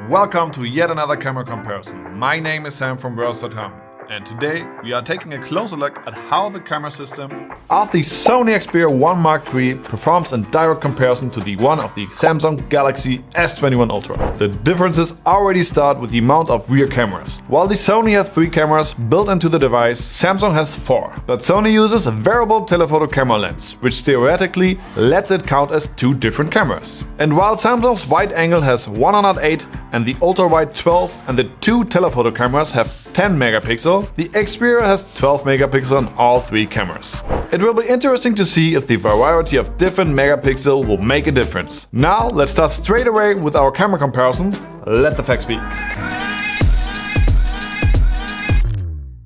and welcome to yet another camera comparison. My name is Sam from Verse.com, and today we are taking a closer look at how the camera system of the Sony Xperia 1 Mark III performs in direct comparison to the one of the Samsung Galaxy S21 Ultra. The differences already start with the amount of rear cameras. While the Sony has 3 cameras built into the device, Samsung has 4. But Sony uses a variable telephoto camera lens, which theoretically lets it count as 2 different cameras. And while Samsung's wide angle has 108 and the ultrawide 12 and the 2 telephoto cameras have 10 megapixel, the Xperia has 12 megapixel on all 3 cameras. It will be interesting to see if the variety of different megapixel will make a difference. Now let's start straight away with our camera comparison. Let the facts speak.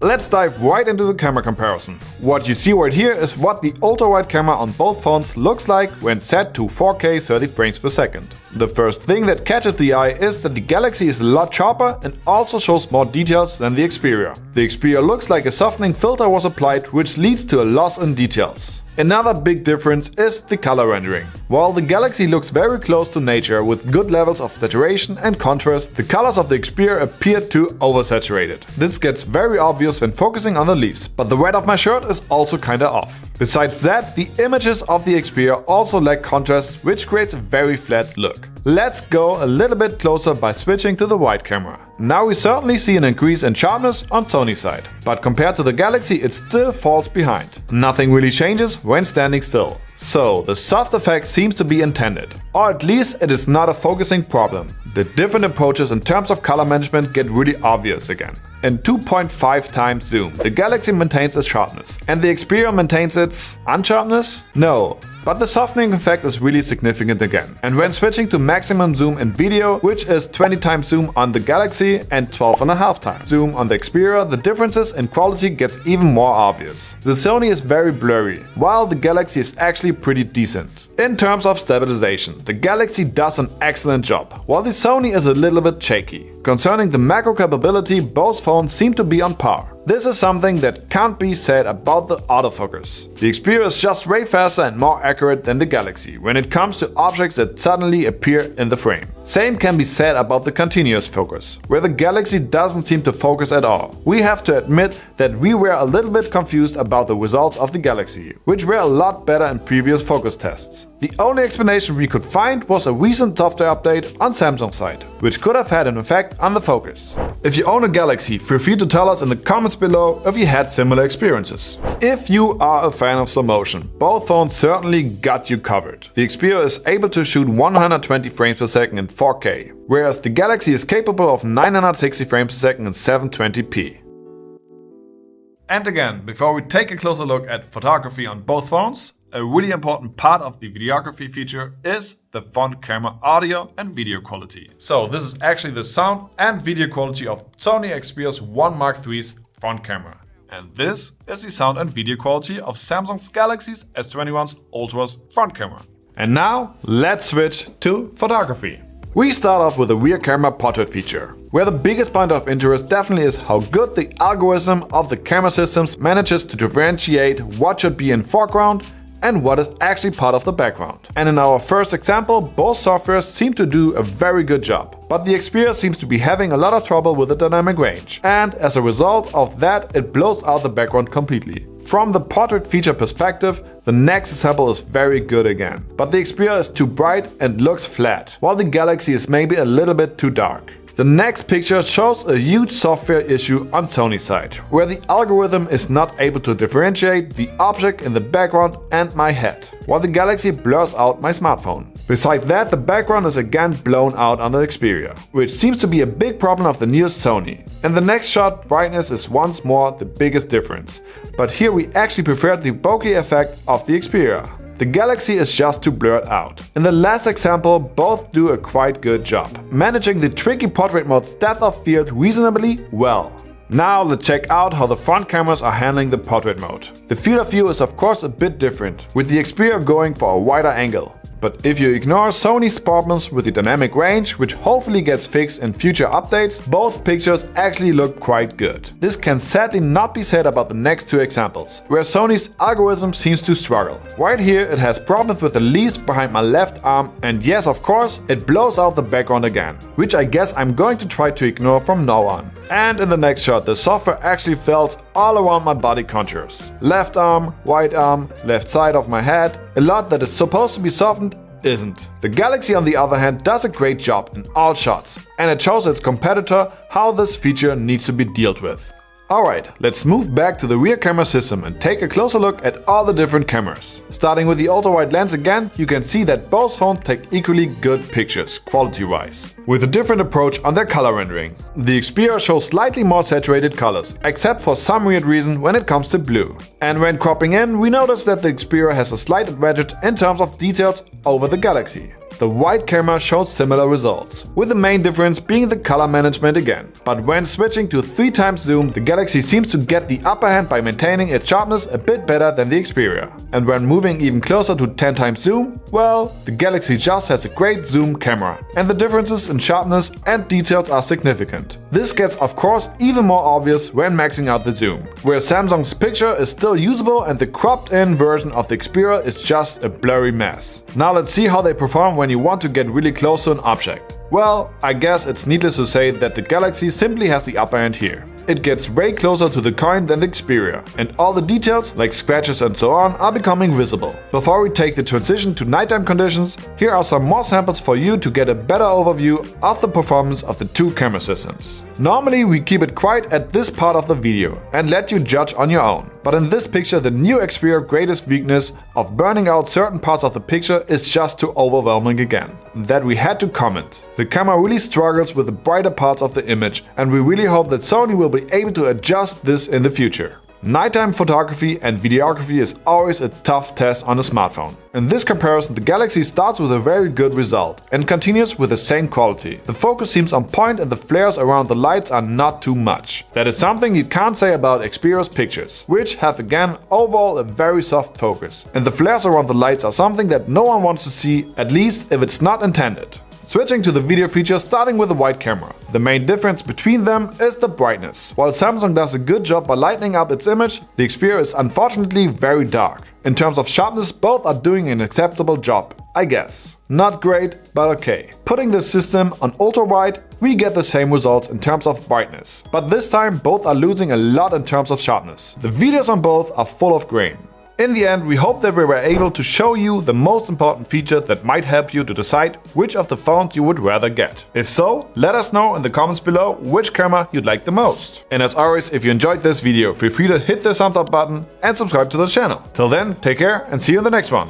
Let's dive right into the camera comparison. What you see right here is what the ultra-wide camera on both phones looks like when set to 4K 30 frames per second. The first thing that catches the eye is that the Galaxy is a lot sharper and also shows more details than the Xperia. The Xperia looks like a softening filter was applied, which leads to a loss in details. Another big difference is the color rendering. While the Galaxy looks very close to nature with good levels of saturation and contrast, the colors of the Xperia appear too oversaturated. This gets very obvious when focusing on the leaves, but the red of my shirt is also kinda off. Besides that, the images of the Xperia also lack contrast, which creates a very flat look. Let's go a little bit closer by switching to the wide camera. Now we certainly see an increase in sharpness on Sony's side, but compared to the Galaxy it still falls behind. Nothing really changes when standing still. So the soft effect seems to be intended, or at least it is not a focusing problem. The different approaches in terms of color management get really obvious again. In 2.5 times zoom, the Galaxy maintains its sharpness, and the Xperia maintains its unsharpness? No. But the softening effect is really significant again. And when switching to maximum zoom in video, which is 20 times zoom on the Galaxy and 12.5 times zoom on the Xperia, the differences in quality gets even more obvious. The Sony is very blurry, while the Galaxy is actually pretty decent. In terms of stabilization, the Galaxy does an excellent job, while the Sony is a little bit shaky. Concerning the macro capability, both phones seem to be on par. This is something that can't be said about the autofocus. The Xperia is just way faster and more accurate than the Galaxy when it comes to objects that suddenly appear in the frame. Same can be said about the continuous focus, where the Galaxy doesn't seem to focus at all. We have to admit that we were a little bit confused about the results of the Galaxy, which were a lot better in previous focus tests. The only explanation we could find was a recent software update on Samsung's side, which could have had an effect on the focus. If you own a Galaxy, feel free to tell us in the comments below if you had similar experiences. If you are a fan of slow motion, both phones certainly got you covered. The Xperia is able to shoot 120 frames per second in 4K, whereas the Galaxy is capable of 960 frames per second in 720p. And again, before we take a closer look at photography on both phones, a really important part of the videography feature is the front camera audio and video quality. So this is actually the sound and video quality of Sony Xperia's 1 Mark III's front camera. And this is the sound and video quality of Samsung's Galaxy's S21 Ultra's front camera. And now let's switch to photography. We start off with the rear camera portrait feature, where the biggest point of interest definitely is how good the algorithm of the camera systems manages to differentiate what should be in foreground and what is actually part of the background. And in our first example, both softwares seem to do a very good job. But the Xperia seems to be having a lot of trouble with the dynamic range. And as a result of that, it blows out the background completely. From the portrait feature perspective, the next example is very good again. But the Xperia is too bright and looks flat, while the Galaxy is maybe a little bit too dark. The next picture shows a huge software issue on Sony's side, where the algorithm is not able to differentiate the object in the background and my head, while the Galaxy blurs out my smartphone. Besides that, the background is again blown out on the Xperia, which seems to be a big problem of the newest Sony. In the next shot, brightness is once more the biggest difference, but here we actually prefer the bokeh effect of the Xperia. The Galaxy is just too blurred out. In the last example, both do a quite good job, managing the tricky portrait mode's depth of field reasonably well. Now let's check out how the front cameras are handling the portrait mode. The field of view is of course a bit different, with the Xperia going for a wider angle. But if you ignore Sony's problems with the dynamic range, which hopefully gets fixed in future updates, both pictures actually look quite good. This can sadly not be said about the next two examples, where Sony's algorithm seems to struggle. Right here it has problems with the leaves behind my left arm, and yes, of course, it blows out the background again, which I guess I'm going to try to ignore from now on. And in the next shot, the software actually felt all around my body contours. Left arm, right arm, left side of my head. A lot that is supposed to be softened isn't. The Galaxy on the other hand does a great job in all shots, and it shows its competitor how this feature needs to be dealt with. Alright, let's move back to the rear camera system and take a closer look at all the different cameras. Starting with the ultra-wide lens again, you can see that both phones take equally good pictures, quality-wise, with a different approach on their color rendering. The Xperia shows slightly more saturated colors, except for some weird reason when it comes to blue. And when cropping in, we notice that the Xperia has a slight advantage in terms of details over the Galaxy. The wide camera shows similar results, with the main difference being the color management again. But when switching to 3x zoom, the Galaxy seems to get the upper hand by maintaining its sharpness a bit better than the Xperia. And when moving even closer to 10x zoom, well, the Galaxy just has a great zoom camera, and the differences in sharpness and details are significant. This gets of course even more obvious when maxing out the zoom, where Samsung's picture is still usable and the cropped in version of the Xperia is just a blurry mess. Now let's see how they perform when you want to get really close to an object. Well, I guess it's needless to say that the Galaxy simply has the upper hand here. It gets way closer to the coin than the Xperia, and all the details, like scratches and so on, are becoming visible. Before we take the transition to nighttime conditions, here are some more samples for you to get a better overview of the performance of the two camera systems. Normally we keep it quiet at this part of the video and let you judge on your own. But in this picture, the new Xperia greatest weakness of burning out certain parts of the picture is just too overwhelming again. That we had to comment. The camera really struggles with the brighter parts of the image, and we really hope that Sony will be able to adjust this in the future. Nighttime photography and videography is always a tough test on a smartphone. In this comparison, the Galaxy starts with a very good result and continues with the same quality. The focus seems on point and the flares around the lights are not too much. That is something you can't say about Xperia's pictures, which have again overall a very soft focus. And the flares around the lights are something that no one wants to see, at least if it's not intended. Switching to the video feature, starting with the wide camera. The main difference between them is the brightness. While Samsung does a good job by lightening up its image, the Xperia is unfortunately very dark. In terms of sharpness, both are doing an acceptable job, I guess. Not great, but okay. Putting the system on ultra-wide, we get the same results in terms of brightness. But this time both are losing a lot in terms of sharpness. The videos on both are full of grain. In the end, we hope that we were able to show you the most important feature that might help you to decide which of the phones you would rather get. If so, let us know in the comments below which camera you'd like the most. And as always, if you enjoyed this video, feel free to hit the thumbs up button and subscribe to the channel. Till then, take care and see you in the next one.